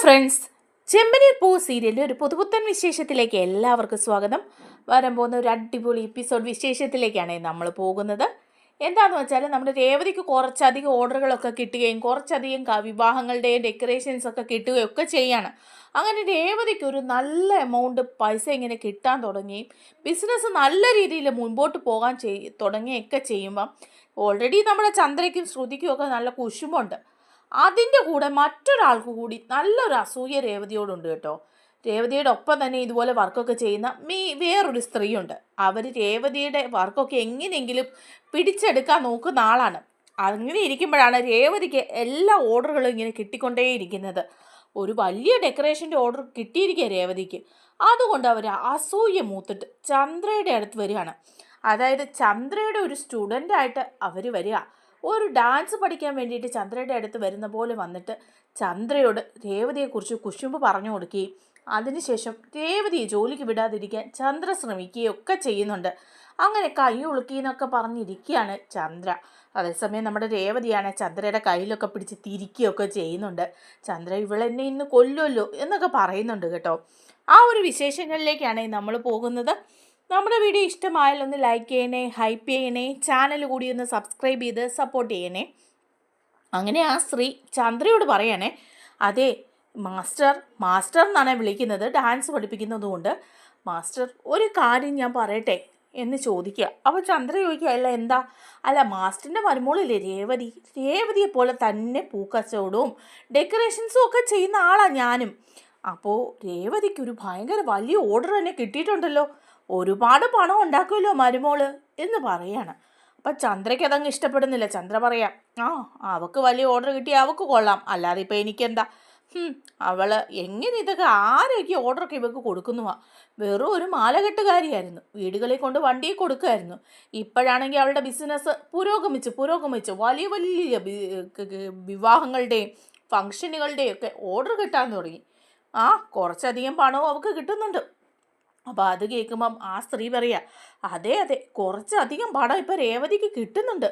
Friends, ചെമ്പനീർ പൂ സീരിയലിൻ്റെ ഒരു പുതുപുത്തൻ വിശേഷത്തിലേക്ക് എല്ലാവർക്കും സ്വാഗതം. വരാൻ പോകുന്ന ഒരു അടിപൊളി എപ്പിസോഡ് വിശേഷത്തിലേക്കാണ് നമ്മൾ പോകുന്നത്. എന്താണെന്ന് വെച്ചാൽ നമ്മുടെ രേവതിക്ക് കുറച്ചധികം ഓർഡറുകളൊക്കെ കിട്ടുകയും കുറച്ചധികം വിവാഹങ്ങളുടെയും ഡെക്കറേഷൻസ് ഒക്കെ കിട്ടുകയും ഒക്കെ ചെയ്യാണ്. അങ്ങനെ രേവതിക്ക് ഒരു നല്ല എമൗണ്ട് പൈസ ഇങ്ങനെ കിട്ടാൻ തുടങ്ങുകയും ബിസിനസ് നല്ല രീതിയിൽ മുൻപോട്ട് പോകാൻ തുടങ്ങുകയൊക്കെ ചെയ്യുമ്പം ഓൾറെഡി നമ്മുടെ ചന്ദ്രയ്ക്കും ശ്രുതിക്കും ഒക്കെ നല്ല കുശുമുണ്ട്. അതിൻ്റെ കൂടെ മറ്റൊരാൾക്ക് കൂടി നല്ലൊരു അസൂയ രേവതിയോടുണ്ട് കേട്ടോ. രേവതിയുടെ ഒപ്പം തന്നെ ഇതുപോലെ വർക്കൊക്കെ ചെയ്യുന്ന വേറൊരു സ്ത്രീയുണ്ട്. അവർ രേവതിയുടെ വർക്കൊക്കെ എങ്ങനെയെങ്കിലും പിടിച്ചെടുക്കാൻ നോക്കുന്ന ആളാണ്. അങ്ങനെ ഇരിക്കുമ്പോഴാണ് രേവതിക്ക് എല്ലാ ഓർഡറുകളും ഇങ്ങനെ കിട്ടിക്കൊണ്ടേയിരിക്കുന്നത്. ഒരു വലിയ ഡെക്കറേഷൻ്റെ ഓർഡർ കിട്ടിയിരിക്കുക രേവതിക്ക്. അതുകൊണ്ട് അവർ അസൂയ മൂത്തിട്ട് ചന്ദ്രയുടെ അടുത്ത് വരികയാണ്. അതായത് ചന്ദ്രയുടെ ഒരു സ്റ്റുഡൻ്റായിട്ട് അവർ വരിക. ഒരു ഡാൻസ് പഠിക്കാൻ വേണ്ടിയിട്ട് ചന്ദ്രയുടെ അടുത്ത് വരുന്ന പോലെ വന്നിട്ട് ചന്ദ്രയോട് രേവതിയെക്കുറിച്ച് കുശുമ്പ് പറഞ്ഞു കൊടുക്കുകയും അതിനുശേഷം രേവതിയെ ജോലിക്ക് വിടാതിരിക്കാൻ ചന്ദ്ര ശ്രമിക്കുകയും ഒക്കെ ചെയ്യുന്നുണ്ട്. അങ്ങനെ കൈ ഉളുക്കിയെന്നൊക്കെ പറഞ്ഞിരിക്കുകയാണ് ചന്ദ്ര. അതേസമയം നമ്മുടെ രേവതിയാണ് ചന്ദ്രയുടെ കയ്യിലൊക്കെ പിടിച്ച് തിരിക്കുകയൊക്കെ ചെയ്യുന്നുണ്ട്. ചന്ദ്ര ഇവളെന്നെ ഇന്ന് കൊല്ലുമല്ലോ എന്നൊക്കെ പറയുന്നുണ്ട് കേട്ടോ. ആ ഒരു വിശേഷങ്ങളിലേക്കാണ് നമ്മൾ പോകുന്നത്. നമ്മുടെ വീഡിയോ ഇഷ്ടമായാൽ ഒന്ന് ലൈക്ക് ചെയ്യണേ, ഹൈപ്പ് ചെയ്യണേ, ചാനൽ കൂടി ഒന്ന് സബ്സ്ക്രൈബ് ചെയ്ത് സപ്പോർട്ട് ചെയ്യണേ. അങ്ങനെ ആ സ്ത്രീ ചന്ദ്രയോട് പറയണേ, അതെ മാസ്റ്റർ എന്നാണ് വിളിക്കുന്നത്, ഡാൻസ് പഠിപ്പിക്കുന്നതുകൊണ്ട്. മാസ്റ്റർ ഒരു കാര്യം ഞാൻ പറയട്ടെ എന്ന് ചോദിക്കുക. അപ്പോൾ ചന്ദ്ര ചോദിക്കുക, അല്ല മാസ്റ്ററിൻ്റെ മരുമോളില്ലേ രേവതിയെ പോലെ തന്നെ പൂക്കച്ചവടവും ഡെക്കറേഷൻസും ഒക്കെ ചെയ്യുന്ന ആളാണ് ഞാനും. അപ്പോൾ രേവതിക്കൊരു ഭയങ്കര വലിയ ഓർഡർ തന്നെ കിട്ടിയിട്ടുണ്ടല്ലോ, ഒരുപാട് പണം ഉണ്ടാക്കുമല്ലോ മരുമോള് എന്ന് പറയാണ്. അപ്പം ചന്ദ്രയ്ക്ക് അതങ്ങ് ഇഷ്ടപ്പെടുന്നില്ല. ചന്ദ്ര പറയാം, അവൾക്ക് വലിയ ഓർഡർ കിട്ടി അവൾക്ക് കൊള്ളാം, അല്ലാതെ ഇപ്പം എനിക്കെന്താ, അവൾ എങ്ങനെ ഇതൊക്കെ ആരൊക്കെ ഓർഡറൊക്കെ ഇവൾക്ക് കൊടുക്കുന്നുവാ. വെറും ഒരു മാലകെട്ടുകാരിയായിരുന്നു, വീടുകളിൽ കൊണ്ട് വണ്ടിയെ കൊടുക്കുമായിരുന്നു. ഇപ്പോഴാണെങ്കിൽ അവളുടെ ബിസിനസ് പുരോഗമിച്ച് വലിയ വലിയ വിവാഹങ്ങളുടെയും ഫംഗ്ഷനുകളുടെയും ഒക്കെ ഓർഡർ കിട്ടാൻ തുടങ്ങി. കുറച്ചധികം പണവും അവൾക്ക് കിട്ടുന്നുണ്ട്. അപ്പോൾ അത് കേൾക്കുമ്പം ആ സ്ത്രീ പറയാ, അതെ കുറച്ചധികം പണം ഇപ്പം രേവതിക്ക് കിട്ടുന്നുണ്ട്,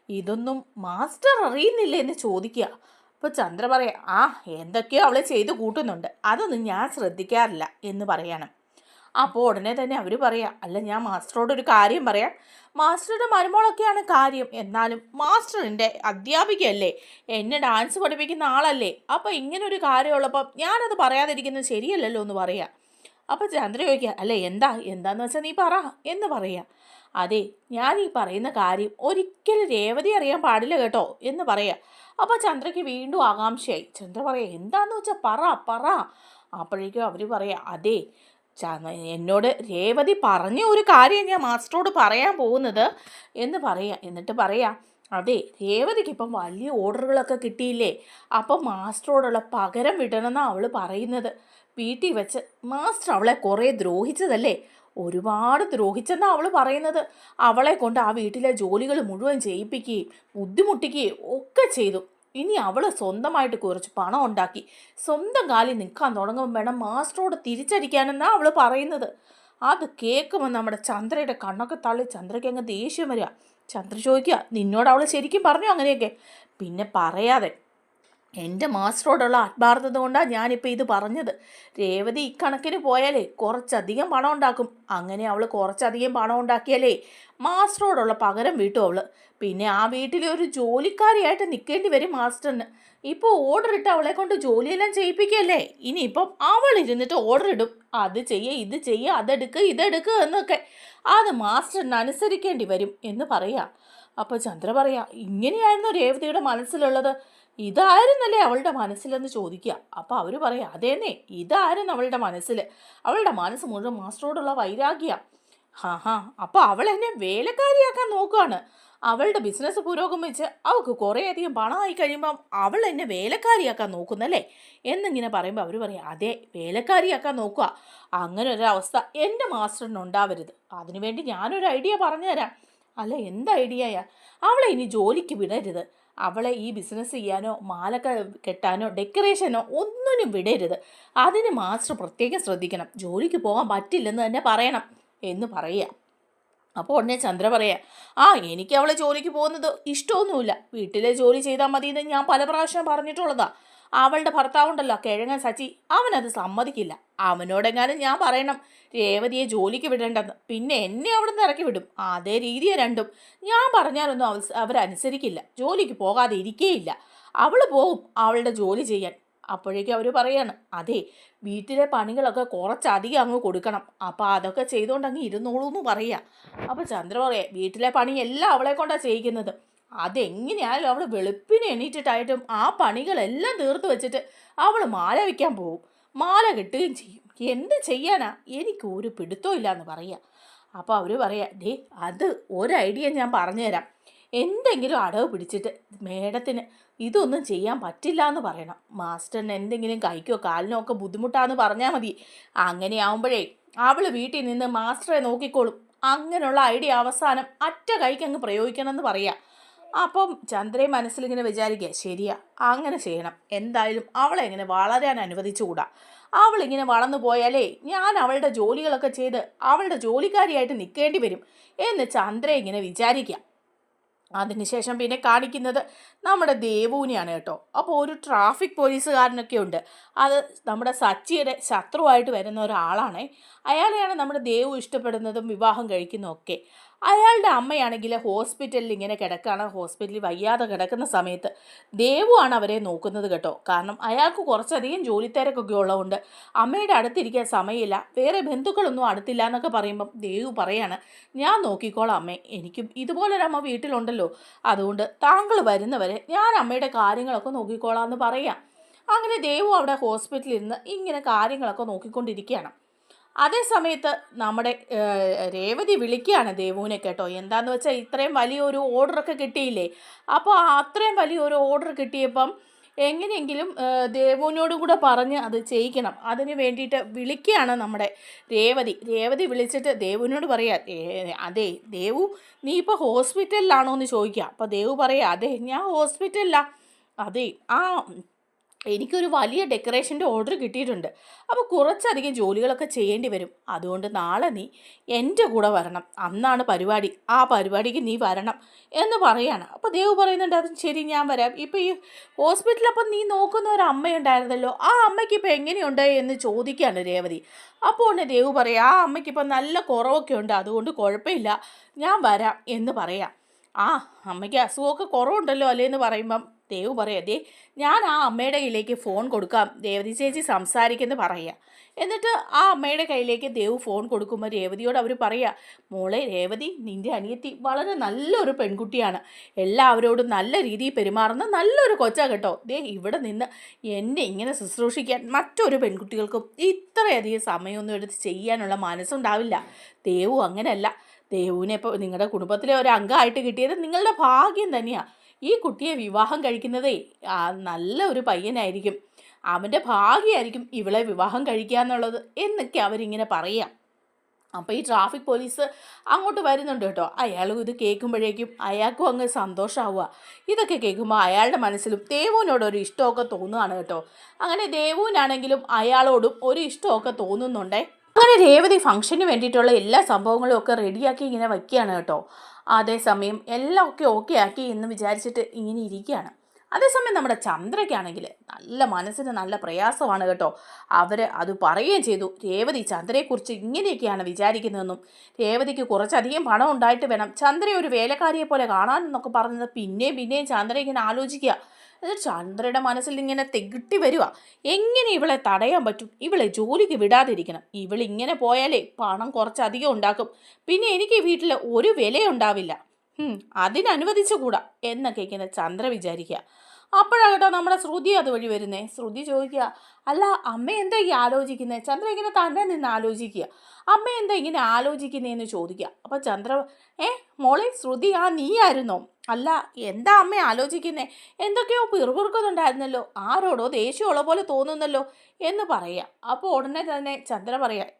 ഇതൊന്നും മാസ്റ്റർ അറിയുന്നില്ല എന്ന് ചോദിക്കുക. അപ്പോൾ ചന്ദ്ര പറയാ, എന്തൊക്കെയോ അവളെ ചെയ്ത് കൂട്ടുന്നുണ്ട്, അതൊന്നും ഞാൻ ശ്രദ്ധിക്കാറില്ല എന്ന് പറയാണ്. അപ്പോൾ ഉടനെ തന്നെ അവർ പറയാം, അല്ല ഞാൻ മാസ്റ്ററോടൊരു കാര്യം പറയാം, മാസ്റ്ററുടെ മരുമോളൊക്കെയാണ് കാര്യം, എന്നാലും മാസ്റ്ററിൻ്റെ അധ്യാപികയല്ലേ, എന്നെ ഡാൻസ് പഠിപ്പിക്കുന്ന ആളല്ലേ, അപ്പോൾ ഇങ്ങനൊരു കാര്യമുള്ളപ്പം ഞാനത് പറയാതിരിക്കുന്നത് ശരിയല്ലല്ലോ എന്ന് പറയാം. അപ്പോൾ ചന്ദ്ര ചോദിക്കുക, അല്ലേ എന്താന്ന് വെച്ചാൽ നീ പറ എന്ന് പറയുക. അതെ, ഞാൻ ഈ പറയുന്ന കാര്യം ഒരിക്കലും രേവതി അറിയാൻ പാടില്ല കേട്ടോ എന്ന് പറയുക. അപ്പോൾ ചന്ദ്രയ്ക്ക് വീണ്ടും ആകാംക്ഷയായി. ചന്ദ്ര പറയാം, എന്താന്ന് വെച്ചാൽ പറ. അപ്പോഴേക്കും അവർ പറയാം, അതെ എന്നോട് രേവതി പറഞ്ഞ ഒരു കാര്യം ഞാൻ മാസ്റ്ററോട് പറയാൻ പോകുന്നത് എന്ന് പറയാം. എന്നിട്ട് പറയാം, അതെ രേവതിക്ക് ഇപ്പം വലിയ ഓർഡറുകളൊക്കെ കിട്ടിയില്ലേ, അപ്പം മാസ്റ്ററോടുള്ള പകരം വിടണമെന്നാണ് അവൾ പറയുന്നത്. വീട്ടിൽ വെച്ച് മാസ്റ്റർ അവളെ കുറേ ദ്രോഹിച്ചതല്ലേ, ഒരുപാട് ദ്രോഹിച്ചെന്നാണ് അവൾ പറയുന്നത്. അവളെ കൊണ്ട് ആ വീട്ടിലെ ജോലികൾ മുഴുവൻ ചെയ്യിപ്പിക്കുകയും ബുദ്ധിമുട്ടിക്കുകയും ഒക്കെ ചെയ്തു. ഇനി അവൾ സ്വന്തമായിട്ട് കുറച്ച് പണം ഉണ്ടാക്കി സ്വന്തം കാലിൽ നിൽക്കാൻ തുടങ്ങുമ്പോൾ വേണം മാസ്റ്ററോട് തിരിച്ചടിക്കാനെന്നാണ് അവൾ പറയുന്നത്. അത് കേൾക്കുമ്പോൾ നമ്മുടെ ചന്ദ്രയുടെ കണ്ണൊക്കെ തള്ളി ചന്ദ്രയ്ക്ക് അങ്ങ് ദേഷ്യം വരിക. ചന്ദ്ര ചോദിക്കുക, നിന്നോട് അവൾ ശരിക്കും പറഞ്ഞു അങ്ങനെയൊക്കെ? പിന്നെ പറയാതെ, എൻ്റെ മാസ്റ്ററോടുള്ള ആത്മാർത്ഥത കൊണ്ടാണ് ഞാനിപ്പോൾ ഇത് പറഞ്ഞത്. രേവതി ഇക്കണക്കിന് പോയാലേ കുറച്ചധികം പണം ഉണ്ടാക്കും. അങ്ങനെ അവൾ കുറച്ചധികം പണം ഉണ്ടാക്കിയാലേ മാസ്റ്ററോടുള്ള പകരം വീട്ടും അവൾ. പിന്നെ ആ വീട്ടിലെ ഒരു ജോലിക്കാരിയായിട്ട് നിൽക്കേണ്ടി വരും മാസ്റ്ററിന്. ഇപ്പോൾ ഓർഡർ ഇട്ട് അവളെ കൊണ്ട് ജോലിയെല്ലാം ചെയ്യിപ്പിക്കുകയല്ലേ, ഇനിയിപ്പം അവൾ ഇരുന്നിട്ട് ഓർഡർ ഇടും, അത് ഇത് ചെയ്യുക, ഇതെടുക്കുക എന്നൊക്കെ. അത് മാസ്റ്ററിന് അനുസരിക്കേണ്ടി വരും എന്ന് പറയാം. അപ്പോൾ ചന്ദ്ര പറയാം, ഇങ്ങനെയായിരുന്നു രേവതിയുടെ മനസ്സിലുള്ളത്, ഇതായിരുന്നല്ലേ അവളുടെ മനസ്സിലെന്ന് ചോദിക്കുക. അപ്പോൾ അവർ പറയാം, അതേന്നേ ഇതായിരുന്നു അവളുടെ മനസ്സിൽ, അവളുടെ മനസ്സ് മുഴുവൻ മാസ്റ്ററോടുള്ള വൈരാഗ്യമാണ്. അപ്പോൾ അവൾ എന്നെ വേലക്കാരിയാക്കാൻ നോക്കുകയാണ്, അവളുടെ ബിസിനസ് പുരോഗമിച്ച് അവൾക്ക് കുറേയധികം പണമായി കഴിയുമ്പം അവൾ എന്നെ വേലക്കാരിയാക്കാൻ നോക്കുന്നല്ലേ എന്നിങ്ങനെ പറയുമ്പോൾ അവർ പറയാം, അതെ വേലക്കാരിയാക്കാൻ നോക്കുക. അങ്ങനെ ഒരവസ്ഥ എൻ്റെ മാസ്റ്ററിനുണ്ടാവരുത്, അതിനുവേണ്ടി ഞാനൊരു ഐഡിയ പറഞ്ഞുതരാം. അല്ല എന്ത് ഐഡിയയാ? അവളെ ഇനി ജോലിക്ക് വിടരുത്, അവളെ ഈ ബിസിനസ് ചെയ്യാനോ മാലക്ക കെട്ടാനോ ഡെക്കറേഷനോ ഒന്നിനും വിടരുത്. അതിന് മാസ്റ്റർ പ്രത്യേകം ശ്രദ്ധിക്കണം, ജോലിക്ക് പോകാൻ പറ്റില്ലെന്ന് തന്നെ പറയണം എന്ന് പറയുക. അപ്പോൾ ഉടനെ ചന്ദ്ര പറയാം, എനിക്ക് അവളെ ജോലിക്ക് പോകുന്നത് ഇഷ്ടമൊന്നുമില്ല, വീട്ടിലെ ജോലി ചെയ്താൽ മതി എന്ന് ഞാൻ പല പ്രാവശ്യം പറഞ്ഞിട്ടുള്ളതാണ്. അവളുടെ ഭർത്താവുണ്ടല്ലോ കിഴങ്ങൻ സച്ചി, അവനത് സമ്മതിക്കില്ല. അവനോടെങ്ങാനും ഞാൻ പറയണം രേവതിയെ ജോലിക്ക് വിടേണ്ടെന്ന്, പിന്നെ എന്നെ അവിടെ നിന്ന് ഇറക്കി വിടും. അതേ രീതിയെ രണ്ടും. ഞാൻ പറഞ്ഞാലൊന്നും അവരനുസരിക്കില്ല, ജോലിക്ക് പോകാതെ ഇരിക്കേയില്ല. അവൾ പോവും അവളുടെ ജോലി ചെയ്യാൻ. അപ്പോഴേക്കും അവർ പറയാണ്, അതെ വീട്ടിലെ പണികളൊക്കെ കുറച്ചധികം അങ്ങ് കൊടുക്കണം, അപ്പം അതൊക്കെ ചെയ്തുകൊണ്ട് അങ്ങ് ഇരുന്നോളൂ എന്ന് പറയുക. അപ്പം ചന്ദ്ര പറയാ, വീട്ടിലെ പണിയെല്ലാം അവളെ കൊണ്ടാണ് ചെയ്യിക്കുന്നത്. അതെങ്ങനെയായാലും അവൾ വെളുപ്പിന് എണീറ്റിട്ടായിട്ടും ആ പണികളെല്ലാം തീർത്ത് വെച്ചിട്ട് അവൾ മാല വയ്ക്കാൻ പോവും, മാല കെട്ടുകയും ചെയ്യും. എന്ത് ചെയ്യാനാ, എനിക്ക് ഒരു പിടുത്തവും ഇല്ല എന്ന് പറയുക. അപ്പോൾ അവർ പറയാ, ദേ അത് ഒരു ഐഡിയ ഞാൻ പറഞ്ഞുതരാം. എന്തെങ്കിലും അടവ് പിടിച്ചിട്ട് മേഡത്തിന് ഇതൊന്നും ചെയ്യാൻ പറ്റില്ല എന്ന് പറയണം. മാസ്റ്ററിന് എന്തെങ്കിലും കൈക്കോ കാലിനോ ഒക്കെ ബുദ്ധിമുട്ടാന്ന് പറഞ്ഞാൽ മതി. അങ്ങനെയാവുമ്പോഴേ അവൾ വീട്ടിൽ നിന്ന് മാസ്റ്ററെ നോക്കിക്കോളും. അങ്ങനെയുള്ള ഐഡിയ അവസാനം അറ്റ കൈക്ക് അങ്ങ് പ്രയോഗിക്കണം എന്ന് പറയാം. അപ്പം ചന്ദ്രയും മനസ്സിലിങ്ങനെ വിചാരിക്കുക, ശരിയാ അങ്ങനെ ചെയ്യണം. എന്തായാലും അവളെ ഇങ്ങനെ വളരാൻ അനുവദിച്ചുകൂടാ. അവളിങ്ങനെ വളർന്നു പോയാലേ ഞാൻ അവളുടെ ജോലികളൊക്കെ ചെയ്ത് അവളുടെ ജോലിക്കാരിയായിട്ട് നിൽക്കേണ്ടി വരും എന്ന് ചന്ദ്ര ഇങ്ങനെ വിചാരിക്കുക. അതിനുശേഷം പിന്നെ കാണിക്കുന്നത് നമ്മുടെ ദേവുവിനെയാണ് കേട്ടോ. അപ്പോൾ ഒരു ട്രാഫിക് പോലീസുകാരനൊക്കെ ഉണ്ട്. അത് നമ്മുടെ സച്ചിയുടെ ശത്രുവായിട്ട് വരുന്ന ഒരാളാണ്. അയാളെയാണ് നമ്മുടെ ദേവു ഇഷ്ടപ്പെടുന്നതും വിവാഹം കഴിക്കുന്നതൊക്കെ. അയാളുടെ അമ്മയാണെങ്കിൽ ഹോസ്പിറ്റലിൽ ഇങ്ങനെ കിടക്കുകയാണ്. ഹോസ്പിറ്റലിൽ വയ്യാതെ കിടക്കുന്ന സമയത്ത് ദേവുവാണ് അവരെ നോക്കുന്നത് കേട്ടോ. കാരണം അയാൾക്ക് കുറച്ചധികം ജോലി തിരക്കൊക്കെ ഉള്ളതുകൊണ്ട് അമ്മയുടെ അടുത്തിരിക്കാൻ സമയമില്ല, വേറെ ബന്ധുക്കളൊന്നും അടുത്തില്ല എന്നൊക്കെ പറയുമ്പം ദേവു പറയാണ്, ഞാൻ നോക്കിക്കോളാം അമ്മേ, എനിക്കും ഇതുപോലൊരമ്മ വീട്ടിലുണ്ടല്ലോ, അതുകൊണ്ട് താങ്കൾ വരുന്നവരെ ഞാൻ അമ്മയുടെ കാര്യങ്ങളൊക്കെ നോക്കിക്കോളാം എന്ന് പറയാം. അങ്ങനെ ദേവു അവിടെ ഹോസ്പിറ്റലിൽ ഇരുന്ന് ഇങ്ങനെ കാര്യങ്ങളൊക്കെ നോക്കിക്കൊണ്ടിരിക്കുകയാണ്. അതേ സമയത്ത് നമ്മുടെ രേവതി വിളിക്കുകയാണ് ദേവുവിനെ കേട്ടോ. എന്താണെന്ന് വെച്ചാൽ ഇത്രയും വലിയൊരു ഓർഡറൊക്കെ കിട്ടിയില്ലേ, അപ്പോൾ അത്രയും വലിയൊരു ഓർഡർ കിട്ടിയപ്പം എങ്ങനെയെങ്കിലും ദേവുവിനോടും കൂടെ പറഞ്ഞ് അത് ചെയ്യിക്കണം. അതിന് വേണ്ടിയിട്ട് വിളിക്കുകയാണ് നമ്മുടെ രേവതി വിളിച്ചിട്ട് ദേവുവിനോട് പറയാം, അതെ ദേവു നീ ഇപ്പോൾ ഹോസ്പിറ്റലിലാണോ എന്ന് ചോദിക്കുക. അപ്പോൾ ദേവു പറയാം, അതെ ഞാൻ ഹോസ്പിറ്റലിലാണ്. അതെ എനിക്കൊരു വലിയ ഡെക്കറേഷൻ്റെ ഓർഡർ കിട്ടിയിട്ടുണ്ട്. അപ്പോൾ കുറച്ചധികം ജോലികളൊക്കെ ചെയ്യേണ്ടി വരും. അതുകൊണ്ട് നാളെ നീ എൻ്റെ കൂടെ വരണം, അന്നാണ് പരിപാടി, ആ പരിപാടിക്ക് നീ വരണം എന്ന് പറയാണ്. അപ്പോൾ ദേവ് പറയുന്നുണ്ട്, അത് ശരി ഞാൻ വരാം. ഇപ്പോൾ ഈ ഹോസ്പിറ്റലിൽ അപ്പം നീ നോക്കുന്ന ഒരു അമ്മയുണ്ടായിരുന്നല്ലോ, ആ അമ്മയ്ക്ക് ഇപ്പോൾ എങ്ങനെയുണ്ട് എന്ന് ചോദിക്കുകയാണ് രേവതി. അപ്പോൾ തന്നെ ദേവ് പറയാം, ആ അമ്മയ്ക്കിപ്പോൾ നല്ല കുറവൊക്കെ ഉണ്ട്, അതുകൊണ്ട് കുഴപ്പമില്ല ഞാൻ വരാം എന്ന് പറയാം. ആ അമ്മയ്ക്ക് അസുഖമൊക്കെ കുറവുണ്ടല്ലോ അല്ലേ എന്ന് പറയുമ്പം ദേവ് പറയാം, ദേ ഞാൻ ആ അമ്മയുടെ കയ്യിലേക്ക് ഫോൺ കൊടുക്കാം, രേവതി ചേച്ചി സംസാരിക്കുമെന്ന് പറയുക. എന്നിട്ട് ആ അമ്മയുടെ കയ്യിലേക്ക് ദേവ് ഫോൺ കൊടുക്കുമ്പോൾ രേവതിയോട് അവർ പറയുക, മോളെ രേവതി, നിൻ്റെ അനിയത്തി വളരെ നല്ലൊരു പെൺകുട്ടിയാണ്, എല്ലാവരോടും നല്ല രീതിയിൽ പെരുമാറുന്ന നല്ലൊരു കൊച്ചാ കേട്ടോ. ദേ ഇവിടെ നിന്ന് എന്നെ ഇങ്ങനെ ശുശ്രൂഷിക്കാൻ മറ്റൊരു പെൺകുട്ടികൾക്കും ഇത്രയധികം സമയമൊന്നും എടുത്ത് ചെയ്യാനുള്ള മനസ്സുണ്ടാവില്ല. ദേവു അങ്ങനെയല്ല. ദേവുവിനെ ഇപ്പോൾ നിങ്ങളുടെ കുടുംബത്തിലെ ഒരു അംഗമായിട്ട് കിട്ടിയത് നിങ്ങളുടെ ഭാഗ്യം തന്നെയാണ്. ഈ കുട്ടിയെ വിവാഹം കഴിക്കുന്നതേ നല്ല ഒരു പയ്യനായിരിക്കും, അവൻ്റെ ഭാഗ്യമായിരിക്കും ഇവളെ വിവാഹം കഴിക്കുക എന്നുള്ളത് എന്നൊക്കെ അവരിങ്ങനെ പറയാം. അപ്പോൾ ഈ ട്രാഫിക് പോലീസ് അങ്ങോട്ട് വരുന്നുണ്ട് കേട്ടോ. അയാളും ഇത് കേൾക്കുമ്പോഴേക്കും അയാൾക്കും അങ്ങ് സന്തോഷമാവുക. ഇതൊക്കെ കേൾക്കുമ്പോൾ അയാളുടെ മനസ്സിലും ദേവുവിനോടൊരു ഇഷ്ടമൊക്കെ തോന്നുകയാണ് കേട്ടോ. അങ്ങനെ ദേവുവിനാണെങ്കിലും അയാളോടും ഒരു ഇഷ്ടമൊക്കെ തോന്നുന്നുണ്ടേ. അങ്ങനെ രേവതി ഫംഗ്ഷന് വേണ്ടിയിട്ടുള്ള എല്ലാ സംഭവങ്ങളും ഒക്കെ റെഡിയാക്കി ഇങ്ങനെ വയ്ക്കുകയാണ് കേട്ടോ. അതേസമയം എല്ലാം ഓക്കെ ആക്കി എന്ന് വിചാരിച്ചിട്ട് ഇങ്ങനെ ഇരിക്കുകയാണ്. അതേസമയം നമ്മുടെ ചന്ദ്രയ്ക്കാണെങ്കിൽ നല്ല മനസ്സിന് നല്ല പ്രയാസമാണ് കേട്ടോ. അവർ അത് പറയുകയും ചെയ്തു, രേവതി ചന്ദ്രയെക്കുറിച്ച് ഇങ്ങനെയൊക്കെയാണ് വിചാരിക്കുന്നതെന്നും രേവതിക്ക് കുറച്ചധികം പണം ഉണ്ടായിട്ട് വേണം ചന്ദ്രയെ ഒരു വേലക്കാരിയെ പോലെ കാണാനെന്നൊക്കെ പറഞ്ഞത് പിന്നെയും ചന്ദ്ര ഇങ്ങനെ ആലോചിക്കുക. എന്നിട്ട് ചന്ദ്രയുടെ മനസ്സിൽ ഇങ്ങനെ തെകിട്ടി വരിക, എങ്ങനെ ഇവളെ തടയാൻ പറ്റും, ഇവളെ ജോലിക്ക് വിടാതിരിക്കണം, ഇവളിങ്ങനെ പോയാലേ പണം കുറച്ചധികം ഉണ്ടാക്കും, പിന്നെ എനിക്ക് വീട്ടിൽ ഒരു വിലയുണ്ടാവില്ല, അതിനനുവദിച്ചുകൂടാ എന്നൊക്കെ ഇങ്ങനെ ചന്ദ്ര വിചാരിക്കുക. അപ്പോഴാകട്ടോ നമ്മുടെ ശ്രുതി അതുവഴി വരുന്നേ. ശ്രുതി ചോദിക്കുക, അല്ല അമ്മ എന്താ ഈ ആലോചിക്കുന്നത്? ചന്ദ്ര ഇങ്ങനെ തന്നെ നിന്ന് ആലോചിക്കുക. അമ്മ എന്താ ഇങ്ങനെ ആലോചിക്കുന്നതെന്ന് ചോദിക്കുക. അപ്പോൾ ചന്ദ്ര, മോളെ ശ്രുതി, നീയായിരുന്നോ? അല്ല എന്താ അമ്മ ആലോചിക്കുന്നേ? എന്തൊക്കെയോ പിറുപിറുക്കുന്നുണ്ടായിരുന്നല്ലോ, ആരോടോ ദേഷ്യമുള്ള പോലെ തോന്നുന്നല്ലോ എന്ന് പറയുക. അപ്പോൾ ഉടനെ തന്നെ ചന്ദ്ര പറയാം,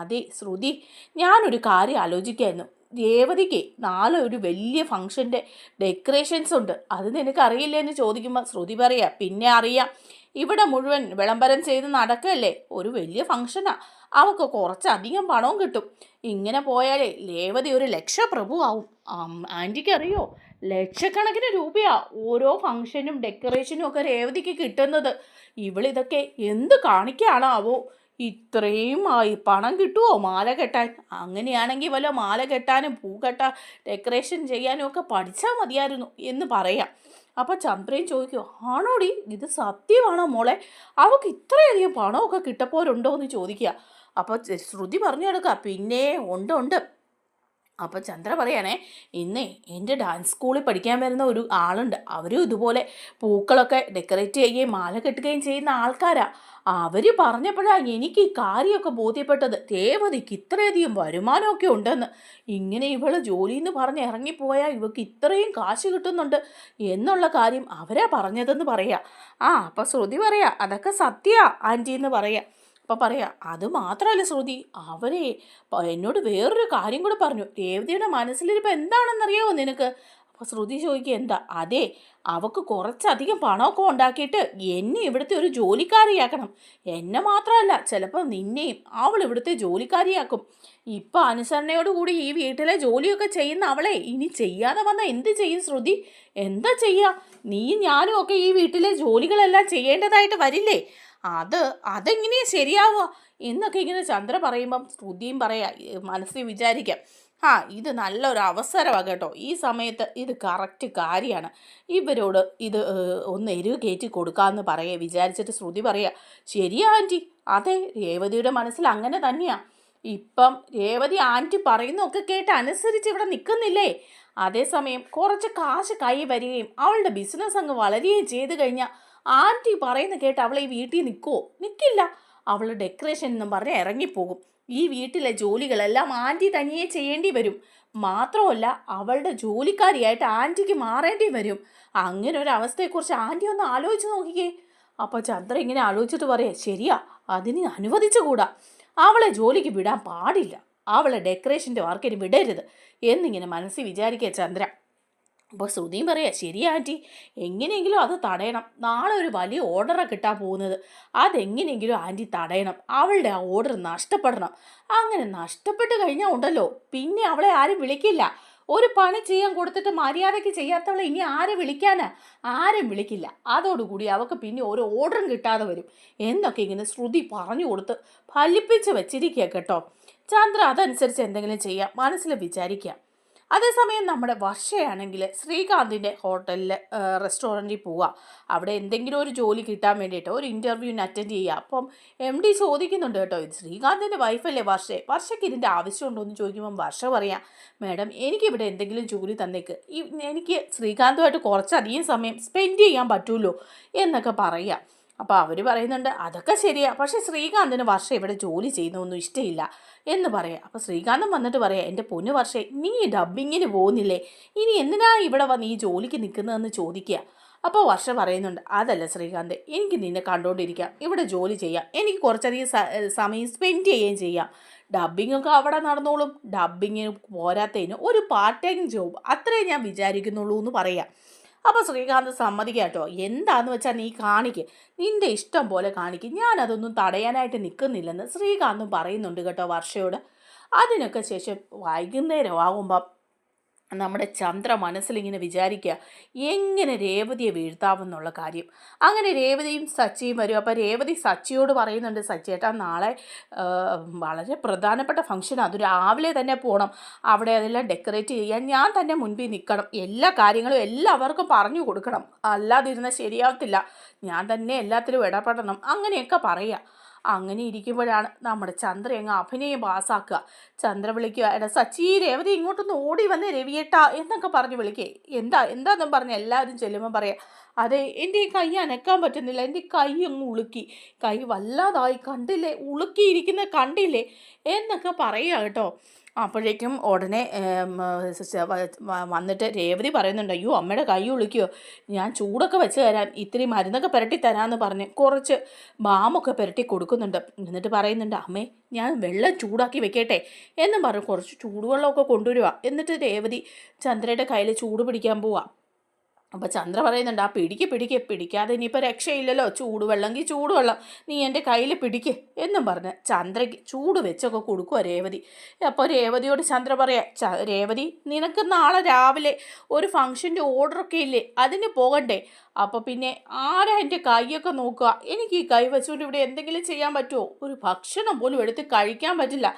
അതെ ശ്രുതി, ഞാനൊരു കാര്യം ആലോചിക്കായിരുന്നു. രേവതിക്ക് നാളെ ഒരു വലിയ ഫംഗ്ഷൻ്റെ ഡെക്കറേഷൻസ് ഉണ്ട്, അത് നിനക്കറിയില്ലേ എന്ന് ചോദിക്കുമ്പോൾ ശ്രുതി പറയാം, പിന്നെ അറിയാം, ഇവിടെ മുഴുവൻ വിളംബരം ചെയ്ത് നടക്കല്ലേ, ഒരു വലിയ ഫംഗ്ഷനാണ്, അവൾക്ക് കുറച്ചധികം പണവും കിട്ടും. ഇങ്ങനെ പോയാലേ രേവതി ഒരു ലക്ഷപ്രഭു ആവും. ആൻറ്റിക്ക് അറിയോ, ലക്ഷക്കണക്കിന് രൂപയാണ് ഓരോ ഫംഗ്ഷനും ഡെക്കറേഷനും ഒക്കെ രേവതിക്ക് കിട്ടുന്നത്. ഇവളിതൊക്കെ എന്ത് കാണിക്കുകയാണാവോ, ഇത്രയും പണം കിട്ടുമോ മാല കെട്ടാൻ? അങ്ങനെയാണെങ്കിൽ വല്ല മാല കെട്ടാനും പൂ കെട്ടാൻ ഡെക്കറേഷൻ ചെയ്യാനും ഒക്കെ പഠിച്ചാൽ മതിയായിരുന്നു എന്ന് പറയാം. അപ്പം ചന്ദ്രയും ചോദിക്കുമോ, ആണോടി ഇത് സത്യമാണോ മോളെ, അവൾക്ക് ഇത്രയധികം പണമൊക്കെ കിട്ടപ്പോരുണ്ടോ എന്ന് ചോദിക്കുക. അപ്പോൾ ശ്രുതി പറഞ്ഞു കിടക്കുക, പിന്നെ ഉണ്ട്. അപ്പോൾ ചന്ദ്ര പറയണേ, ഇന്നേ എൻ്റെ ഡാൻസ് സ്കൂളിൽ പഠിക്കാൻ വരുന്ന ഒരു ആളുണ്ട്, അവരും ഇതുപോലെ പൂക്കളൊക്കെ ഡെക്കറേറ്റ് ചെയ്യുകയും മാല കെട്ടുകയും ചെയ്യുന്ന ആൾക്കാരാണ്. അവർ പറഞ്ഞപ്പോഴാണ് എനിക്ക് ഈ കാര്യമൊക്കെ ബോധ്യപ്പെട്ടത്, രേവതിക്ക് ഇത്രയധികം വരുമാനമൊക്കെ ഉണ്ടെന്ന്. ഇങ്ങനെ ഇവൾ ജോലിയെന്ന് പറഞ്ഞ് ഇറങ്ങിപ്പോയാൽ ഇവൾക്ക് ഇത്രയും കാശ് കിട്ടുന്നുണ്ട് എന്നുള്ള കാര്യം അവരാ പറഞ്ഞതെന്ന് പറയാം. അപ്പം ശ്രുതി പറയാം, അതൊക്കെ സത്യ ആൻറ്റി എന്ന് പറയാം. അപ്പം പറയാം, അത് മാത്രമല്ല ശ്രുതി, അവരെ എന്നോട് വേറൊരു കാര്യം കൂടെ പറഞ്ഞു. രേവതിയുടെ മനസ്സിലിരിപ്പോൾ എന്താണെന്നറിയാമോ നിനക്ക്? അപ്പോൾ ശ്രുതി ചോദിക്കുക, എന്താ? അതെ, അവൾക്ക് കുറച്ചധികം പണമൊക്കെ ഉണ്ടാക്കിയിട്ട് എന്നെ ഇവിടുത്തെ ഒരു ജോലിക്കാരിയാക്കണം. എന്നെ മാത്രമല്ല, ചിലപ്പോൾ നിന്നെയും അവൾ ഇവിടുത്തെ ജോലിക്കാരിയാക്കും. ഇപ്പം അനുസരണയോടുകൂടി ഈ വീട്ടിലെ ജോലിയൊക്കെ ചെയ്യുന്ന അവളെ ഇനി ചെയ്യാതെ വന്നാൽ എന്ത് ചെയ്യും ശ്രുതി? എന്താ ചെയ്യുക? നീയും ഞാനും ഒക്കെ ഈ വീട്ടിലെ ജോലികളെല്ലാം ചെയ്യേണ്ടതായിട്ട് വരില്ലേ? അതെങ്ങനെയാ ശരിയാവുക എന്നൊക്കെ ഇങ്ങനെ ചന്ദ്ര പറയുമ്പം ശ്രുതിയും പറയാം, മനസ്സിൽ വിചാരിക്കാം, ഇത് നല്ലൊരു അവസരമാണ് കേട്ടോ, ഈ സമയത്ത് ഇത് കറക്റ്റ് കാര്യമാണ്, ഇവരോട് ഇത് ഒന്ന് എരിവ് കയറ്റി കൊടുക്കാമെന്ന് വിചാരിച്ചിട്ട് ശ്രുതി പറയാം, ശരിയാ ആൻറ്റി, അതെ, രേവതിയുടെ മനസ്സിൽ അങ്ങനെ തന്നെയാണ്. ഇപ്പം രേവതി ആൻറ്റി പറയുന്നതൊക്കെ കേട്ട് അനുസരിച്ച് ഇവിടെ നിൽക്കുന്നില്ലേ? അതേസമയം കുറച്ച് കാശ് കൈ വരികയും അവളുടെ ബിസിനസ് അങ്ങ് വളരുകയും ചെയ്ത് കഴിഞ്ഞാൽ ആൻറ്റി പറയുന്ന കേട്ട് അവൾ ഈ വീട്ടിൽ നിൽക്കുമോ? നിൽക്കില്ല. അവൾ ഡെക്കറേഷൻ എന്നും പറഞ്ഞ് ഇറങ്ങിപ്പോകും. ഈ വീട്ടിലെ ജോലികളെല്ലാം ആൻറ്റി തനിയെ ചെയ്യേണ്ടി വരും. മാത്രമല്ല അവളുടെ ജോലിക്കാരിയായിട്ട് ആൻറ്റിക്ക് മാറേണ്ടി വരും. അങ്ങനെ ഒരു അവസ്ഥയെക്കുറിച്ച് ആൻറ്റി ഒന്ന് ആലോചിച്ച് നോക്കിക്കേ. അപ്പോൾ ചന്ദ്ര ഇങ്ങനെ ആലോചിച്ചിട്ട് പറയാം, ശരിയാ, അതിന് അനുവദിച്ചുകൂടാ, അവളെ ജോലിക്ക് വിടാൻ പാടില്ല, അവളെ ഡെക്കറേഷൻ്റെ വർക്കിന് വിടരുത് എന്നിങ്ങനെ മനസ്സിൽ വിചാരിക്കുക ചന്ദ്ര. അപ്പോൾ ശ്രുതിയും പറയാം, ശരി ആൻറ്റി, എങ്ങനെയെങ്കിലും അത് തടയണം, നാളെ ഒരു വലിയ ഓർഡറാണ് കിട്ടാൻ പോകുന്നത്, അതെങ്ങനെയെങ്കിലും ആൻറ്റി തടയണം, അവളുടെ ആ ഓർഡർ നഷ്ടപ്പെടണം. അങ്ങനെ നഷ്ടപ്പെട്ട് കഴിഞ്ഞാൽ ഉണ്ടല്ലോ, പിന്നെ അവളെ ആരും വിളിക്കില്ല. ഒരു പണി ചെയ്യാൻ കൊടുത്തിട്ട് മര്യാദയ്ക്ക് ചെയ്യാത്തവളെ ഇനി ആരെ വിളിക്കാനാ? ആരും വിളിക്കില്ല. അതോടുകൂടി അവൾക്ക് പിന്നെ ഒരു ഓർഡറും കിട്ടാതെ വരും എന്നൊക്കെ ഇങ്ങനെ ശ്രുതി പറഞ്ഞു കൊടുത്ത് ഫലിപ്പിച്ച് വെച്ചിരിക്കുക കേട്ടോ. ചന്ദ്ര അതനുസരിച്ച് എന്തെങ്കിലും ചെയ്യാം മനസ്സിൽ വിചാരിക്കുക. അതേസമയം നമ്മുടെ വർഷയാണെങ്കിൽ ശ്രീകാന്തിൻ്റെ ഹോട്ടലിൽ റെസ്റ്റോറൻറ്റിൽ പോവുക. അവിടെ എന്തെങ്കിലും ഒരു ജോലി കിട്ടാൻ വേണ്ടിയിട്ട് ഒരു ഇൻ്റർവ്യൂവിന് അറ്റൻഡ് ചെയ്യുക. അപ്പം MD ചോദിക്കുന്നുണ്ട് കേട്ടോ, ഇത് ശ്രീകാന്തിൻ്റെ വൈഫല്ലേ വർഷയ്ക്ക് ഇതിൻ്റെ ആവശ്യമുണ്ടോ എന്ന് ചോദിക്കുമ്പം വർഷ പറയാം, മാഡം എനിക്കിവിടെ എന്തെങ്കിലും ജോലി തന്നേക്ക്, എനിക്ക് ശ്രീകാന്തുമായിട്ട് കുറച്ചധികം സമയം സ്പെൻഡ് ചെയ്യാൻ പറ്റുമല്ലോ എന്നൊക്കെ പറയാം. അപ്പോൾ അവർ പറയുന്നുണ്ട്, അതൊക്കെ ശരിയാണ്, പക്ഷേ ശ്രീകാന്തിന് വർഷം ഇവിടെ ജോലി ചെയ്യുന്നൊന്നും ഇഷ്ടമില്ല എന്ന് പറയാം. അപ്പോൾ ശ്രീകാന്തൻ വന്നിട്ട് പറയാം, എൻ്റെ പൊന്നു വർഷേ, നീ ഡബ്ബിങ്ങിന് പോകുന്നില്ലേ, ഇനി എന്തിനാ ഇവിടെ വന്ന് ഈ ജോലിക്ക് നിൽക്കുന്നതെന്ന് ചോദിക്കുക. അപ്പോൾ വർഷ പറയുന്നുണ്ട്, അതല്ല ശ്രീകാന്ത്, എനിക്ക് നിന്നെ കണ്ടുകൊണ്ടിരിക്കാം, ഇവിടെ ജോലി ചെയ്യാം, എനിക്ക് കുറച്ചധികം സമയം സ്പെൻഡ് ചെയ്യുകയും ചെയ്യാം, ഡബ്ബിങ്ങൊക്കെ അവിടെ നടന്നോളും, ഡബ്ബിങ്ങിന് പോരാത്തതിന് ഒരു പാർട്ട് ടൈം ജോബ് അത്രേ ഞാൻ വിചാരിക്കുന്നുള്ളൂ എന്ന് പറയാം. അപ്പോൾ ശ്രീകാന്ത് സമ്മതിക്കുക കേട്ടോ, എന്താണെന്ന് വെച്ചാൽ നീ കാണിക്ക്, നിൻ്റെ ഇഷ്ടം പോലെ കാണിക്ക്, ഞാനതൊന്നും തടയാനായിട്ട് നിൽക്കുന്നില്ലെന്ന് ശ്രീകാന്തും പറയുന്നുണ്ട് കേട്ടോ വർഷയോട്. അതിനൊക്കെ ശേഷം വൈകുന്നേരം ആകുമ്പം നമ്മുടെ ചന്ദ്ര മനസ്സിലിങ്ങനെ വിചാരിക്കുക, എങ്ങനെ രേവതിയെ വീഴ്ത്താമെന്നുള്ള കാര്യം. അങ്ങനെ രേവതിയും സച്ചിയും വരും. അപ്പോൾ രേവതി സച്ചിയോട് പറയുന്നുണ്ട്, സച്ചിയേട്ടാ നാളെ വളരെ പ്രധാനപ്പെട്ട ഫംഗ്ഷൻ, അത് രാവിലെ തന്നെ പോകണം, അവിടെ അതെല്ലാം ഡെക്കറേറ്റ് ചെയ്യാൻ ഞാൻ തന്നെ മുൻപിൽ നിൽക്കണം, എല്ലാ കാര്യങ്ങളും എല്ലാവർക്കും പറഞ്ഞു കൊടുക്കണം, അല്ലാതിരുന്നാൽ ശരിയാവത്തില്ല, ഞാൻ തന്നെ എല്ലാത്തിലും ഇടപെടണം, അങ്ങനെയൊക്കെ പറയാം. അങ്ങനെ ഇരിക്കുമ്പോഴാണ് നമ്മുടെ ചന്ദ്ര അങ്ങ് അഭിനയം പാസ്സാക്കുക. ചന്ദ്ര വിളിക്കുക, എടാ സച്ചി, രേവതി ഇങ്ങോട്ടൊന്ന് ഓടി വന്ന് രവിയേട്ടാ എന്നൊക്കെ പറഞ്ഞ് വിളിക്കേ. എന്താന്നും പറഞ്ഞ് എല്ലാവരും ചെല്ലുമ്പോൾ പറയാം, അതെ, എൻ്റെ ഈ കൈ അനക്കാൻ പറ്റുന്നില്ല, എൻ്റെ കൈ അങ്ങ് ഉളുക്കി, കൈ വല്ലാതായി, കണ്ടില്ലേ, ഉളുക്കിയിരിക്കുന്ന കണ്ടില്ലേ എന്നൊക്കെ പറയുക കേട്ടോ. അപ്പോഴേക്കും ഉടനെ വന്നിട്ട് രേവതി പറയുന്നുണ്ട്, അയ്യോ അമ്മയുടെ കൈ ഉളിക്കുകയോ, ഞാൻ ചൂടൊക്കെ വെച്ച് തരാൻ, ഇത്തിരി മരുന്നൊക്കെ പുരട്ടി തരാമെന്ന് പറഞ്ഞ് കുറച്ച് ബാമൊക്കെ പുരട്ടി കൊടുക്കുന്നുണ്ട്. എന്നിട്ട് പറയുന്നുണ്ട്, അമ്മേ ഞാൻ വെള്ളം ചൂടാക്കി വെക്കട്ടെ എന്നും പറഞ്ഞ് കുറച്ച് ചൂടുവെള്ളമൊക്കെ കൊണ്ടുവരിക. എന്നിട്ട് രേവതി ചന്ദ്രയുടെ കയ്യിൽ ചൂട് പിടിക്കാൻ പോവുക. അപ്പോൾ ചന്ദ്ര പറയുന്നുണ്ട്, ആ പിടിക്കാതെ ഇനിയിപ്പോൾ രക്ഷയില്ലല്ലോ, ചൂടുവെള്ളമെങ്കിൽ ചൂടുവെള്ളം നീ എൻ്റെ കയ്യിൽ പിടിക്ക് എന്നും പറഞ്ഞ് ചന്ദ്രയ്ക്ക് ചൂട് വെച്ചൊക്കെ കൊടുക്കുക രേവതി. അപ്പോൾ രേവതിയോട് ചന്ദ്ര പറയാം, രേവതി നിനക്ക് നാളെ രാവിലെ ഒരു ഫംഗ്ഷൻ്റെ ഓർഡറൊക്കെ ഇല്ലേ, അതിന് പോകണ്ടേ, അപ്പോൾ പിന്നെ ആരാ എൻ്റെ കൈയൊക്കെ നോക്കുക? എനിക്ക് ഈ കൈ വെച്ചുകൊണ്ട് ഇവിടെ എന്തെങ്കിലും ചെയ്യാൻ പറ്റുമോ? ഒരു ഭക്ഷണം പോലും എടുത്ത് കഴിക്കാൻ പറ്റില്ല.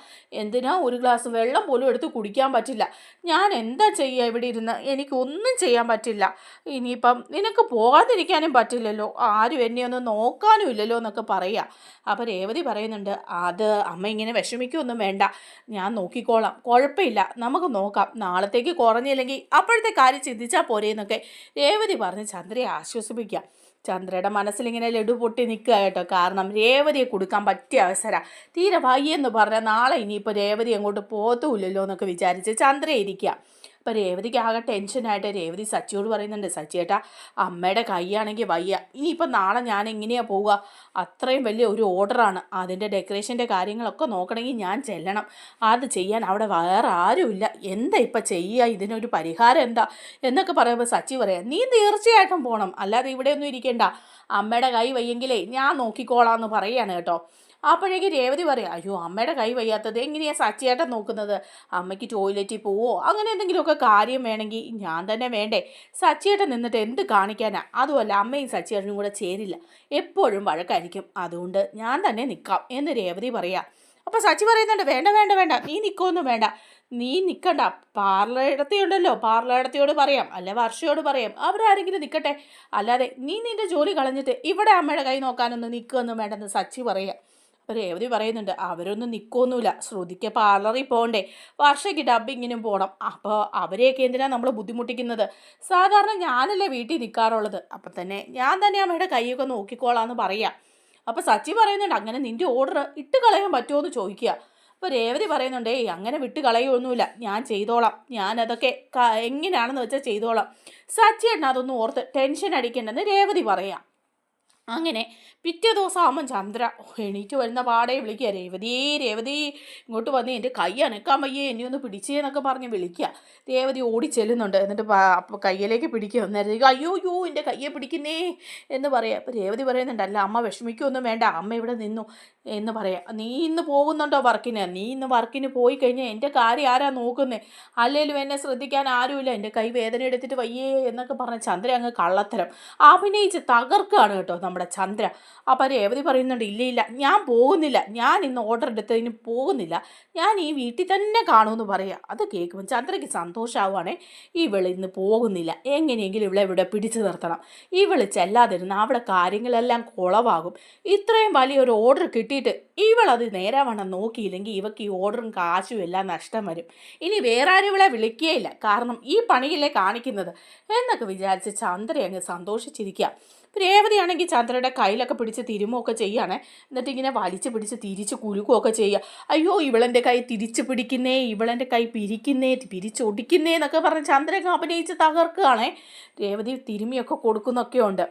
എന്തിനാ ഒരു ഗ്ലാസ് വെള്ളം പോലും എടുത്ത് കുടിക്കാൻ പറ്റില്ല. ഞാൻ എന്താ ചെയ്യുക ഇവിടെ ഇരുന്ന്? എനിക്കൊന്നും ചെയ്യാൻ പറ്റില്ല. ഇനിയിപ്പം നിനക്ക് പോകാതിരിക്കാനും പറ്റില്ലല്ലോ, ആരും എന്നെ ഒന്ന് നോക്കാനും ഇല്ലല്ലോ എന്നൊക്കെ പറയുക. അപ്പോൾ രേവതി പറയുന്നുണ്ട്, അത് അമ്മ ഇങ്ങനെ വിഷമിക്കൊന്നും വേണ്ട, ഞാൻ നോക്കിക്കോളാം, കുഴപ്പമില്ല, നമുക്ക് നോക്കാം, നാളത്തേക്ക് കുറഞ്ഞില്ലെങ്കിൽ അപ്പോഴത്തെ കാര്യം ചിന്തിച്ചാൽ പോരേന്നൊക്കെ രേവതി പറഞ്ഞ് ചന്ദ്രയെ ആശ്വസിപ്പിക്കുക. ചന്ദ്രയുടെ മനസ്സിലിങ്ങനെ ലഡു പൊട്ടി നിൽക്കുക കേട്ടോ. കാരണം രേവതിയെ കൊടുക്കാൻ പറ്റിയ അവസരം. തീരെ വയ്യെന്ന് പറഞ്ഞാൽ നാളെ ഇനിയിപ്പോൾ രേവതി അങ്ങോട്ട് പോകത്തുമില്ലല്ലോ എന്നൊക്കെ വിചാരിച്ച് ചന്ദ്ര ഇരിക്കുക. അപ്പോൾ രേവതിക്ക് ആകെ ടെൻഷനായിട്ട് രേവതി സച്ചിയോട് പറയുന്നുണ്ട്, സച്ചിയേട്ടാ, അമ്മയുടെ കൈയാണെങ്കിൽ വയ്യ, ഇനിയിപ്പോൾ നാളെ ഞാൻ എങ്ങനെയാണ് പോവുക? അത്രയും വലിയ ഒരു ഓർഡറാണ്, അതിൻ്റെ ഡെക്കറേഷൻ്റെ കാര്യങ്ങളൊക്കെ നോക്കണമെങ്കിൽ ഞാൻ ചെല്ലണം, അത് ചെയ്യാൻ അവിടെ വേറെ ആരുമില്ല, എന്താ ഇപ്പം ചെയ്യുക, ഇതിനൊരു പരിഹാരം എന്താ എന്നൊക്കെ പറയുമ്പോൾ സച്ചി പറയാം, നീ തീർച്ചയായിട്ടും പോകണം, അല്ലാതെ ഇവിടെയൊന്നും ഇരിക്കേണ്ട, അമ്മയുടെ കൈ വയ്യെങ്കിലേ ഞാൻ നോക്കിക്കോളാം എന്ന് പറയുകയാണ് കേട്ടോ. അപ്പോഴേക്ക് രേവതി പറയാം, അയ്യോ അമ്മയുടെ കൈ വയ്യാത്തത് എങ്ങനെയാണ് സച്ചിയേട്ടൻ നോക്കുന്നത്? അമ്മയ്ക്ക് ടോയ്ലറ്റിൽ പോവോ അങ്ങനെ എന്തെങ്കിലുമൊക്കെ കാര്യം വേണമെങ്കിൽ ഞാൻ തന്നെ വേണ്ടേ? സച്ചിയേട്ടൻ നിന്നിട്ട് എന്ത് കാണിക്കാനാ? അതുമല്ല അമ്മയും സച്ചിയേട്ടനും കൂടെ ചേരില്ല, എപ്പോഴും വഴക്കായിരിക്കും, അതുകൊണ്ട് ഞാൻ തന്നെ നിൽക്കാം എന്ന് രേവതി പറയാം. അപ്പോൾ സച്ചി പറയുന്നുണ്ട്, വേണ്ട വേണ്ട വേണ്ട, നീ നിൽക്കൊന്നും വേണ്ട, നീ നിൽക്കണ്ട, പാർലയിടത്തിയുണ്ടല്ലോ, പാർലയിടത്തിയോട് പറയാം, അല്ല വർഷയോട് പറയാം, അവരാരെങ്കിലും നിൽക്കട്ടെ, അല്ലാതെ നീ നിൻ്റെ ജോലി കളഞ്ഞിട്ട് ഇവിടെ അമ്മയുടെ കൈ നോക്കാനൊന്നും നിൽക്കുകയൊന്നും വേണ്ടെന്ന് സച്ചി പറയാം. അപ്പോൾ രേവതി പറയുന്നുണ്ട്, അവരൊന്നും നിൽക്കൊന്നുമില്ല, ശ്രുതിക്ക് പാർലറിൽ പോകണ്ടേ, വർഷയ്ക്ക് ഡബ്ബിങ്ങിനും പോകണം, അപ്പോൾ അവരെയൊക്കെ എന്തിനാണ് നമ്മൾ ബുദ്ധിമുട്ടിക്കുന്നത്? സാധാരണ ഞാനല്ലേ വീട്ടിൽ നിൽക്കാറുള്ളത്, അപ്പം തന്നെ ഞാൻ തന്നെ അമ്മയുടെ കൈയൊക്കെ നോക്കിക്കോളാമെന്ന് പറയാം. അപ്പോൾ സച്ചി പറയുന്നുണ്ട്, അങ്ങനെ നിൻ്റെ ഓർഡർ ഇട്ട് കളയാൻ പറ്റുമോ എന്ന് ചോദിക്കുക. അപ്പോൾ രേവതി പറയുന്നുണ്ട്, ഏയ് അങ്ങനെ വിട്ട് കളയൊന്നുമില്ല, ഞാൻ ചെയ്തോളാം, ഞാനതൊക്കെ എങ്ങനെയാണെന്ന് വെച്ചാൽ ചെയ്തോളാം. സച്ചി എണ്ണ അതൊന്നും ഓർത്ത് ടെൻഷൻ അടിക്കേണ്ടെന്ന് രേവതി പറയാം. അങ്ങനെ പിറ്റേ ദിവസം ആകുമ്പം ചന്ദ്ര എണീറ്റ് വരുന്ന പാടെ വിളിക്കുക, രേവതി രേവതി ഇങ്ങോട്ട് വന്ന് എൻ്റെ കൈ അനക്കാൻ വയ്യേ, എന്നെ ഒന്ന് പിടിച്ചേന്നൊക്കെ പറഞ്ഞ് വിളിക്കുക. രേവതി ഓടി ചെല്ലുന്നുണ്ട്, എന്നിട്ട് അപ്പോൾ കയ്യിലേക്ക് പിടിക്കുക. അന്നേരം അയ്യോ യോ എൻ്റെ കയ്യെ പിടിക്കുന്നേ എന്ന് പറയാം. അപ്പോൾ രേവതി പറയുന്നുണ്ട്, അല്ല അമ്മ വിഷമിക്കൊന്നും വേണ്ട, അമ്മ ഇവിടെ നിന്നു എന്ന് പറയാം. നീ ഇന്ന് പോകുന്നുണ്ടോ വർക്കിന്? നീ ഇന്ന് വർക്കിന് പോയി കഴിഞ്ഞാൽ എൻ്റെ കാര്യം ആരാ നോക്കുന്നത്? അല്ലെങ്കിലും എന്നെ ശ്രദ്ധിക്കാൻ ആരുമില്ല, എൻ്റെ കൈ വേദന എടുത്തിട്ട് വയ്യേ എന്നൊക്കെ പറഞ്ഞ് ചന്ദ്ര അങ്ങ് കള്ളത്തരം അഭിനയിച്ച് തകർക്കുകയാണ് കേട്ടോ നമ്മുടെ ചന്ദ്ര. അപ്പോൾ രേവതി പറയുന്നുണ്ട്, ഇല്ല ഇല്ല ഞാൻ പോകുന്നില്ല, ഞാൻ ഇന്ന് ഓർഡർ എടുത്തതിന് പോകുന്നില്ല, ഞാൻ ഈ വീട്ടിൽ തന്നെ കാണുമെന്ന് പറയുക. അത് കേൾക്കുമ്പോൾ ചന്ദ്രയ്ക്ക് സന്തോഷമാവുകയാണേ. ഇവൾ ഇന്ന് പോകുന്നില്ല, എങ്ങനെയെങ്കിലും ഇവളെ ഇവിടെ പിടിച്ചു നിർത്തണം, ഇവൾ ചെല്ലാതിരുന്ന അവിടെ കാര്യങ്ങളെല്ലാം കുളവാകും, ഇത്രയും വലിയൊരു ഓർഡർ കിട്ടിയിട്ട് ഇവളത് നേരാവണ്ണം നോക്കിയില്ലെങ്കിൽ ഇവൾക്ക് ഈ ഓർഡറും കാശും എല്ലാം നഷ്ടം വരും, ഇനി വേറെ ആരും ഇവളെ വിളിക്കുകയില്ല, കാരണം ഈ പണിയില്ലേ കാണിക്കുന്നത് എന്നൊക്കെ വിചാരിച്ച് ചന്ദ്ര അങ്ങ് സന്തോഷിച്ചിരിക്കുക. രേവതിയാണെങ്കിൽ ചന്ദ്രയുടെ കയ്യിലൊക്കെ പിടിച്ച് തിരുമുകയൊക്കെ ചെയ്യുകയാണ്. എന്നിട്ട് ഇങ്ങനെ വലിച്ച് പിടിച്ച് തിരിച്ച് കുലുക്കുകയൊക്കെ ചെയ്യുക. അയ്യോ ഇവളെൻ്റെ കൈ തിരിച്ച് പിടിക്കുന്നേ, ഇവളെൻ്റെ കൈ പിരിക്കുന്നേ, പിരിച്ചൊടിക്കുന്നേ എന്നൊക്കെ പറഞ്ഞ് ചന്ദ്രയൊക്കെ അഭിനയിച്ച് തകർക്കുകയാണേ. രേവതി തിരുമിയൊക്കെ കൊടുക്കുന്നൊക്കെ ഉണ്ട്.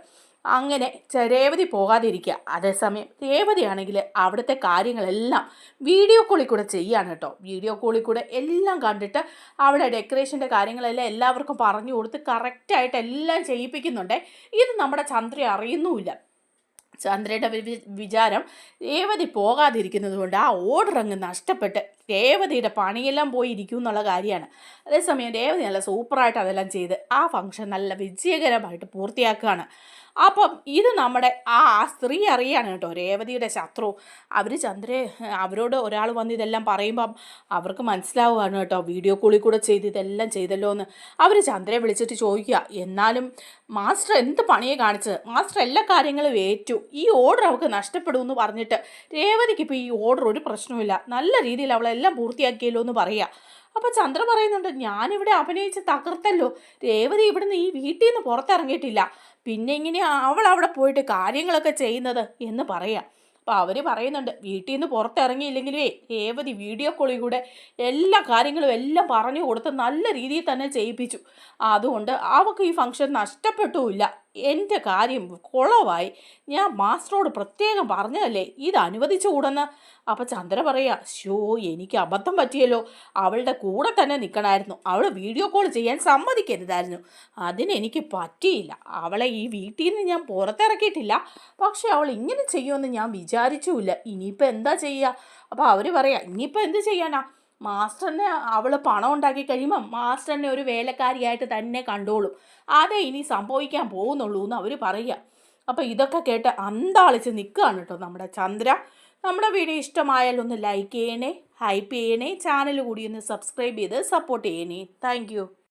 അങ്ങനെ രേവതി പോകാതിരിക്കുക. അതേസമയം രേവതിയാണെങ്കിൽ അവിടുത്തെ കാര്യങ്ങളെല്ലാം വീഡിയോ കോളിൽ കൂടെ ചെയ്യുകയാണ് കേട്ടോ. വീഡിയോ കോളിൽ കൂടെ എല്ലാം കണ്ടിട്ട് അവിടെ ഡെക്കറേഷൻ്റെ കാര്യങ്ങളെല്ലാം എല്ലാവർക്കും പറഞ്ഞു കൊടുത്ത് കറക്റ്റായിട്ട് എല്ലാം ചെയ്യിപ്പിക്കുന്നുണ്ട്. ഇത് നമ്മുടെ ചന്ദ്ര അറിയുന്നുമില്ല. ചന്ദ്രയുടെ വിചാരം രേവതി പോകാതിരിക്കുന്നത് കൊണ്ട് ആ ഓർഡർ അങ്ങ് നഷ്ടപ്പെട്ട് രേവതിയുടെ പണിയെല്ലാം പോയി ഇരിക്കും എന്നുള്ള കാര്യമാണ്. അതേസമയം രേവതി നല്ല സൂപ്പറായിട്ട് അതെല്ലാം ചെയ്ത് ആ ഫംഗ്ഷൻ നല്ല വിജയകരമായിട്ട് പൂർത്തിയാക്കുകയാണ്. അപ്പം ഇത് നമ്മുടെ ആ സ്ത്രീ അറിയാണ് കേട്ടോ, രേവതിയുടെ ശത്രു. അവരോട് ഒരാൾ വന്ന് ഇതെല്ലാം പറയുമ്പം അവർക്ക് മനസ്സിലാവുകയാണ് കേട്ടോ, വീഡിയോ കോളിൽ കൂടെ ചെയ്ത് ഇതെല്ലാം ചെയ്തല്ലോ എന്ന്. അവർ ചന്ദ്രയെ വിളിച്ചിട്ട് ചോദിക്കുക, എന്നാലും മാസ്റ്റർ എന്ത് പണിയെ കാണിച്ചത്? മാസ്റ്റർ എല്ലാ കാര്യങ്ങളും ഏറ്റു, ഈ ഓർഡർ അവൾക്ക് നഷ്ടപ്പെടുമെന്ന് പറഞ്ഞിട്ട് രേവതിക്ക് ഇപ്പോൾ ഈ ഓർഡർ ഒരു പ്രശ്നമില്ല, നല്ല രീതിയിൽ അവളെല്ലാം പൂർത്തിയാക്കിയല്ലോ എന്ന് പറയുക. അപ്പോൾ ചന്ദ്ര പറയുന്നുണ്ട്, ഞാനിവിടെ അഭിനയിച്ച് തകർത്തല്ലോ, രേവതി ഇവിടുന്ന് ഈ വീട്ടിൽ നിന്ന് പുറത്തിറങ്ങിയിട്ടില്ല, പിന്നെ ഇങ്ങനെ അവൾ അവിടെ പോയിട്ട് കാര്യങ്ങളൊക്കെ ചെയ്യുന്നത് എന്ന് പറയാം. അപ്പോൾ അവർ പറയുന്നുണ്ട്, വീട്ടിൽ നിന്ന് പുറത്തിറങ്ങിയില്ലെങ്കിലേ രേവതി വീഡിയോ കോളിൽ കൂടെ എല്ലാ കാര്യങ്ങളും എല്ലാം പറഞ്ഞു കൊടുത്ത് നല്ല രീതിയിൽ തന്നെ ചെയ്യിപ്പിച്ചു, അതുകൊണ്ട് അവൾക്ക് ഈ ഫംഗ്ഷൻ നഷ്ടപ്പെട്ടുമില്ല, എൻ്റെ കാര്യം കുളമായി, ഞാൻ മാസ്റ്ററോട് പ്രത്യേകം പറഞ്ഞതല്ലേ ഇത് അനുവദിച്ചുകൂടെന്ന്. അപ്പോൾ ചന്ദ്ര പറയാ, ഷോ എനിക്ക് അബദ്ധം പറ്റിയല്ലോ, അവളുടെ കൂടെ തന്നെ നിൽക്കണമായിരുന്നു, അവൾ വീഡിയോ കോൾ ചെയ്യാൻ സമ്മതിക്കരുതായിരുന്നു, അതിനെനിക്ക് പറ്റിയില്ല, അവളെ ഈ വീട്ടിൽ നിന്ന് ഞാൻ പുറത്തിറക്കിയിട്ടില്ല, പക്ഷെ അവൾ ഇങ്ങനെ ചെയ്യുമെന്ന് ഞാൻ വിചാരിച്ചുമില്ല, ഇനിയിപ്പോൾ എന്താ ചെയ്യുക? അപ്പോൾ അവർ പറയാ, ഇനിയിപ്പോൾ എന്ത് ചെയ്യാനാ, മാസ്റ്ററിനെ അവൾ പണം ഉണ്ടാക്കി കഴിയുമ്പം മാസ്റ്ററിനെ ഒരു വേലക്കാരിയായിട്ട് തന്നെ കണ്ടോളും. അതേ ഇനി സംഭവിക്കാൻ പോകുന്നുള്ളൂ എന്ന് അവർ പറയുക. അപ്പോൾ ഇതൊക്കെ കേട്ട് അന്താളിച്ച് നിൽക്കുകയാണ് കേട്ടോ നമ്മുടെ ചന്ദ്ര. നമ്മുടെ വീഡിയോ ഇഷ്ടമായാൽ ഒന്ന് ലൈക്ക് ചെയ്യണേ, ഹൈപ്പ് ചെയ്യണേ, ചാനൽ കൂടി ഒന്ന് സബ്സ്ക്രൈബ് ചെയ്ത് സപ്പോർട്ട് ചെയ്യണേ. താങ്ക്